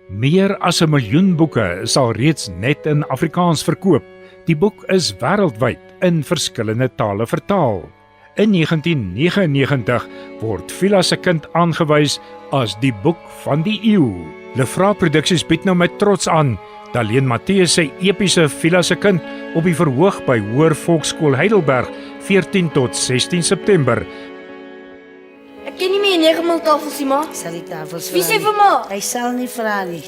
Meer as 1 miljoen boeke is al reeds net in Afrikaans verkoop. Die boek is wêreldwyd in verskillende tale vertaal. In 1999 word Vila se kind aangewys as die boek van die eeu. Lefra Produksies bied nou met trots aan Daleen Mattheus se epiese Vila se kind op die verhoog by Hoër Volksskool Heidelberg 14 tot 16 September. Ek ken nie meer 9 mil tafels nie, ma. Sal die tafels Wie sê vra vir ma? nie. Hy sal nie vra nie.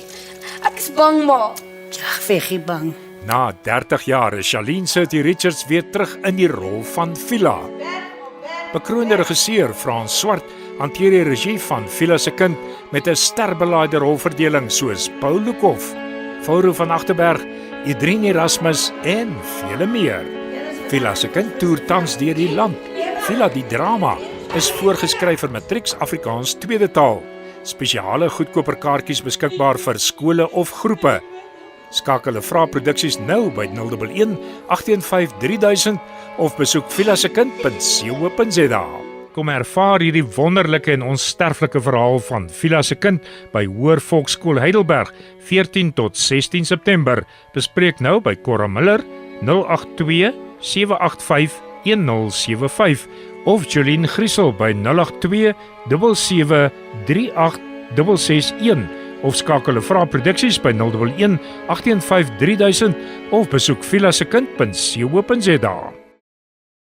Ek is bang, ma. Ag, veggie bang. Na 30 jaar is Charlene City Richards weer terug in die rol van Vila. Bekroonde regisseur Frans Swart hanteer die regie van Vila se kind met 'n sterbelaaide rolverdeling soos Paul Lukhof, Fauru van Agterberg, Idrien Erasmus en vele meer. Vila se kind toer tans deur die land. Vila die drama is voorgeskryf vir Matrieks Afrikaans tweede taal. Spesiale goedkoper kaartjies beskikbaar vir skole of groepe. Skakel Lefra Produksies nou by 011 815 3000 of besoek vilasekind.co.za. Kom ervaar hierdie wonderlike en onsterflike verhaal van Vila se kind by Hoër Volksskool Heidelberg 14 tot 16 September. Bespreek nou by Cora Miller 082 785 1075 of Jolien Griesel by 082 77 38661 of skakel Lefra Produksies by 011 815 3000 of besoek vilasekind.co.za.